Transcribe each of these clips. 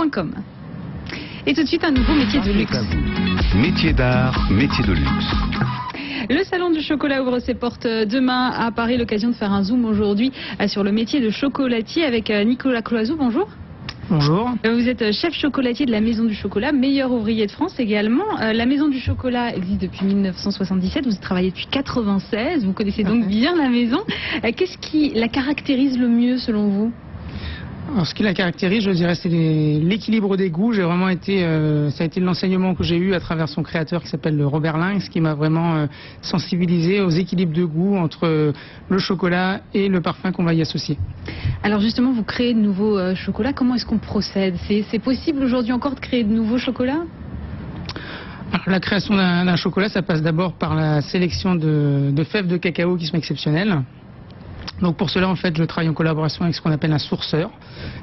chocolat.com. Et tout de suite, un nouveau métier de luxe. Métier d'art, métier de luxe. Le salon du chocolat ouvre ses portes demain à Paris. L'occasion de faire un zoom aujourd'hui sur le métier de chocolatier avec Nicolas Cloiseau. Bonjour. Bonjour. Vous êtes chef chocolatier de la Maison du Chocolat, meilleur ouvrier de France également. La Maison du Chocolat existe depuis 1977, vous y travaillez depuis 1996, vous connaissez donc bien la maison. Qu'est-ce qui la caractérise le mieux selon vous ? Alors, ce qui la caractérise, je dirais, c'est l'équilibre des goûts. J'ai vraiment été, ça a été l'enseignement que j'ai eu à travers son créateur qui s'appelle Robert Lynx, qui m'a vraiment sensibilisé aux équilibres de goût entre le chocolat et le parfum qu'on va y associer. Alors justement, vous créez de nouveaux chocolats. Comment est-ce qu'on procède ? C'est possible aujourd'hui encore de créer de nouveaux chocolats ? Alors, la création d'un chocolat, ça passe d'abord par la sélection de fèves de cacao qui sont exceptionnelles. Donc pour cela, en fait, je travaille en collaboration avec ce qu'on appelle un sourceur.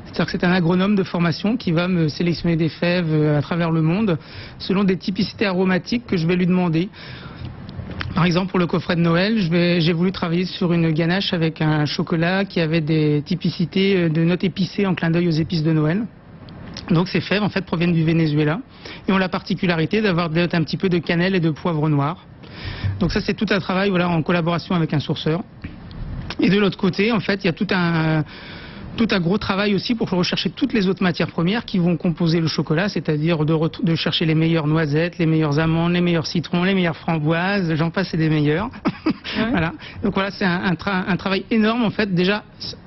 C'est-à-dire que c'est un agronome de formation qui va me sélectionner des fèves à travers le monde selon des typicités aromatiques que je vais lui demander. Par exemple, pour le coffret de Noël, j'ai voulu travailler sur une ganache avec un chocolat qui avait des typicités de notes épicées en clin d'œil aux épices de Noël. Donc ces fèves, en fait, proviennent du Venezuela et ont la particularité d'avoir des notes un petit peu de cannelle et de poivre noir. Donc ça, c'est tout un travail, voilà, en collaboration avec un sourceur. Et de l'autre côté, en fait, il y a tout un gros travail aussi pour rechercher toutes les autres matières premières qui vont composer le chocolat, c'est-à-dire de chercher les meilleures noisettes, les meilleures amandes, les meilleurs citrons, les meilleures framboises, j'en passe et des meilleurs. Ouais. Voilà. Donc voilà, c'est un travail énorme en fait. Déjà,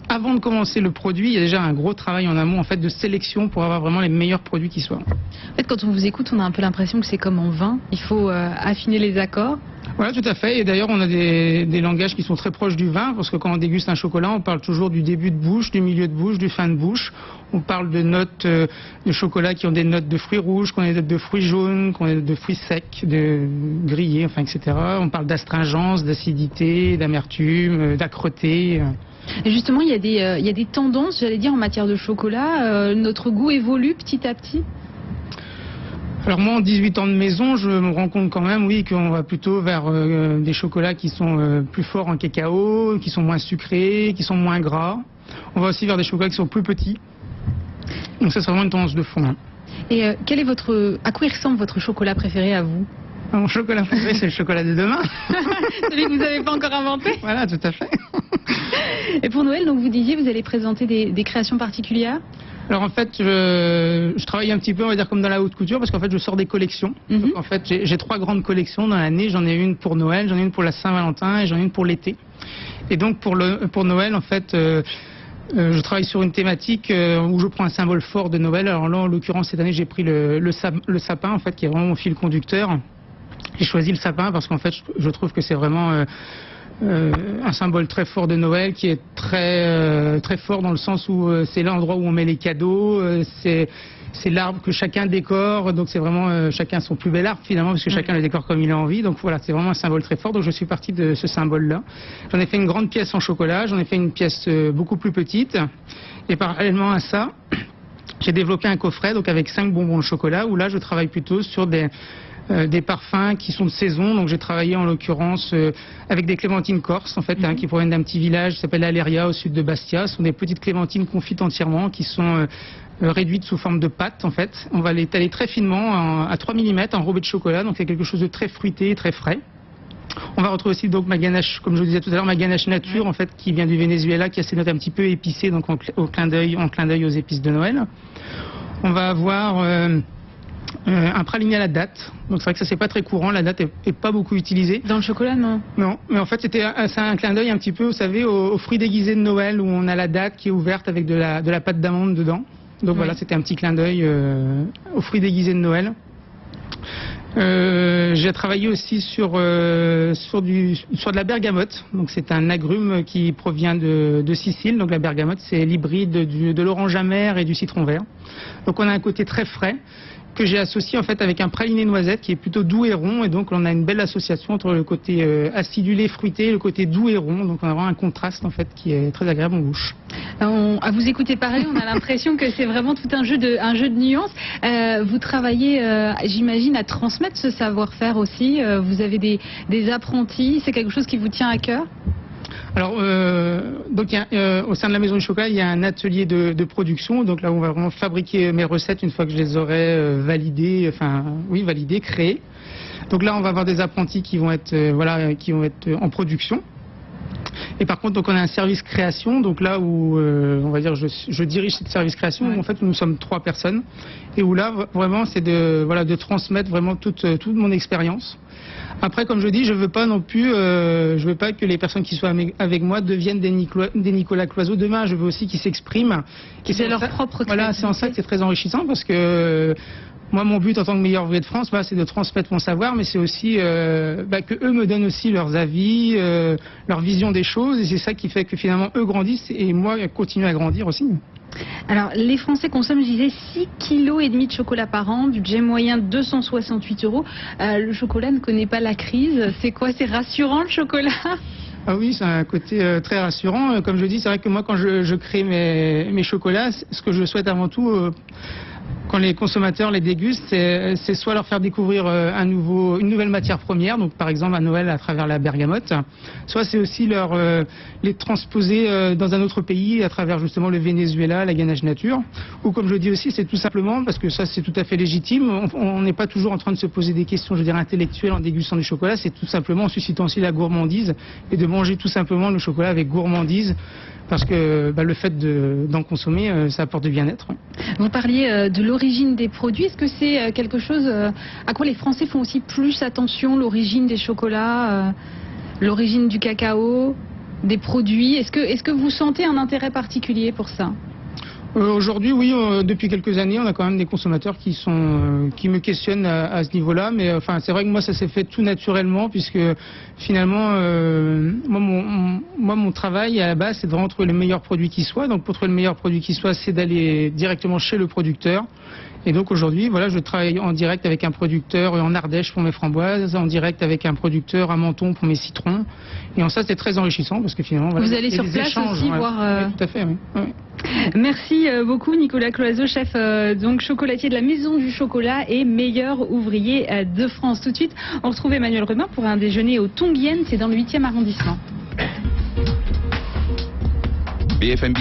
avant de commencer le produit, il y a déjà un gros travail en amont en fait de sélection pour avoir vraiment les meilleurs produits qui soient. En fait, quand on vous écoute, on a un peu l'impression que c'est comme en vin. Il faut affiner les accords. Voilà, tout à fait. Et d'ailleurs, on a des langages qui sont très proches du vin, parce que quand on déguste un chocolat, on parle toujours du début de bouche, du milieu de bouche, du fin de bouche. On parle de notes de chocolat qui ont des notes de fruits rouges, qui ont des notes de fruits jaunes, qui ont des notes de fruits secs, de grillés, enfin, etc. On parle d'astringence, d'acidité, d'amertume, d'âcreté. Et justement, il y a des tendances, j'allais dire, en matière de chocolat. Notre goût évolue petit à petit. Alors moi, en 18 ans de maison, je me rends compte quand même, oui, qu'on va plutôt vers des chocolats qui sont plus forts en cacao, qui sont moins sucrés, qui sont moins gras. On va aussi vers des chocolats qui sont plus petits. Donc ça, c'est vraiment une tendance de fond. Hein. Et à quoi il ressemble votre chocolat préféré à vous ? Mon chocolat préféré, c'est le chocolat de demain. Celui que vous n'avez pas encore inventé ? Voilà, tout à fait. Et pour Noël, donc vous disiez, vous allez présenter des créations particulières ? Alors en fait, je travaille un petit peu, on va dire, comme dans la haute couture, parce qu'en fait, je sors des collections. Donc en fait, j'ai 3 grandes collections dans l'année. J'en ai une pour Noël, j'en ai une pour la Saint-Valentin et j'en ai une pour l'été. Et donc pour Noël, en fait, je travaille sur une thématique où je prends un symbole fort de Noël. Alors là, en l'occurrence, cette année, j'ai pris le sapin, en fait, qui est vraiment mon fil conducteur. J'ai choisi le sapin parce qu'en fait, je trouve que c'est vraiment un symbole très fort de Noël, qui est très fort dans le sens où c'est l'endroit où on met les cadeaux, c'est l'arbre que chacun décore, donc c'est vraiment chacun son plus bel arbre finalement, parce que chacun le décore comme il a envie. Donc voilà, c'est vraiment un symbole très fort, donc je suis parti de ce symbole-là. J'en ai fait une grande pièce en chocolat, j'en ai fait une pièce beaucoup plus petite, et parallèlement à ça, j'ai développé un coffret donc avec 5 bonbons de chocolat, où là je travaille plutôt sur des parfums qui sont de saison. Donc j'ai travaillé en l'occurrence avec des clémentines corses en fait, qui proviennent d'un petit village qui s'appelle Aléria au sud de Bastia. Ce sont des petites clémentines confites entièrement qui sont réduites sous forme de pâte en fait. On va les étaler très finement à 3 mm enrobé de chocolat, donc c'est quelque chose de très fruité, très frais. On va retrouver aussi donc ma ganache, comme je vous disais tout à l'heure, ma ganache nature en fait, qui vient du Venezuela, qui a ses notes un petit peu épicées, donc en clin d'œil aux épices de Noël. On va avoir un praliné à la date. Donc c'est vrai que ça c'est pas très courant, la date est pas beaucoup utilisée. Dans le chocolat, non ? Non, mais en fait c'est un clin d'œil un petit peu, vous savez, aux fruits déguisés de Noël, où on a la date qui est ouverte avec de la pâte d'amande dedans. Donc voilà, c'était un petit clin d'œil aux fruits déguisés de Noël. J'ai travaillé aussi sur de la bergamote. Donc c'est un agrume qui provient de Sicile. Donc la bergamote, c'est l'hybride de l'orange amer et du citron vert. Donc on a un côté très frais que j'ai associé en fait avec un praliné noisette qui est plutôt doux et rond, et donc on a une belle association entre le côté acidulé fruité et le côté doux et rond. Donc on a vraiment un contraste en fait qui est très agréable en bouche. À vous écouter parler, on a l'impression que c'est vraiment tout un jeu de nuances. Vous travaillez, j'imagine, à transmettre ce savoir-faire aussi. Vous avez des apprentis. C'est quelque chose qui vous tient à cœur ? Alors, donc au sein de la Maison du Chocolat, il y a un atelier de production. Donc là, on va vraiment fabriquer mes recettes une fois que je les aurai validées, créées. Donc là, on va avoir des apprentis qui vont être en production. Et par contre, donc on a un service création, donc là où on va dire je dirige ce service création, où en fait nous sommes 3 personnes, et où là vraiment c'est de transmettre vraiment toute mon expérience. Après, comme je dis, je veux pas non plus, je veux pas que les personnes qui soient avec moi deviennent des Nicolas Cloizeau demain. Je veux aussi qu'ils s'expriment. Et c'est leur propre créativité. Voilà, c'est en ça que c'est très enrichissant, parce que moi, mon but en tant que meilleur ouvrier de France, c'est de transmettre mon savoir, mais c'est aussi que eux me donnent aussi leurs avis, leur vision des choses, et c'est ça qui fait que finalement eux grandissent et moi continue à grandir aussi. Alors, les Français consomment, je disais, 6,5 kg de chocolat par an, budget moyen 268 €. Le chocolat ne connaît pas la crise. C'est quoi? C'est rassurant, le chocolat? Ah oui, c'est un côté très rassurant. Comme je dis, c'est vrai que moi, quand je crée mes chocolats, ce que je souhaite avant tout, quand les consommateurs les dégustent, c'est soit leur faire découvrir une nouvelle matière première, donc par exemple à Noël à travers la bergamote, soit c'est aussi les transposer dans un autre pays à travers justement le Venezuela, la ganache nature, ou comme je dis aussi, c'est tout simplement, parce que ça c'est tout à fait légitime, on n'est pas toujours en train de se poser des questions, je veux dire, intellectuelles en dégustant du chocolat, c'est tout simplement en suscitant aussi la gourmandise et de manger tout simplement le chocolat avec gourmandise, parce que le fait d'en consommer, ça apporte du bien-être. Vous parliez de l'origine des produits. Est-ce que c'est quelque chose à quoi les Français font aussi plus attention, l'origine des chocolats, l'origine du cacao, des produits? Est-ce que vous sentez un intérêt particulier pour ça? Aujourd'hui, oui, depuis quelques années, on a quand même des consommateurs qui me questionnent à ce niveau-là, mais c'est vrai que moi ça s'est fait tout naturellement, puisque finalement moi mon travail à la base c'est de vraiment trouver le meilleur produit qui soit. Donc pour trouver le meilleur produit qui soit, c'est d'aller directement chez le producteur. Et donc aujourd'hui, je travaille en direct avec un producteur en Ardèche pour mes framboises, en direct avec un producteur à Menton pour mes citrons. Et en ça, c'est très enrichissant parce que finalement, vous allez sur place échanges, aussi voir. Oui, tout à fait. Oui. Merci beaucoup Nicolas Cloizeau, chef donc chocolatier de la Maison du Chocolat et meilleur ouvrier de France. Tout de suite, on retrouve Emmanuel Remin pour un déjeuner au Tonguienne, c'est dans le 8e arrondissement. BFM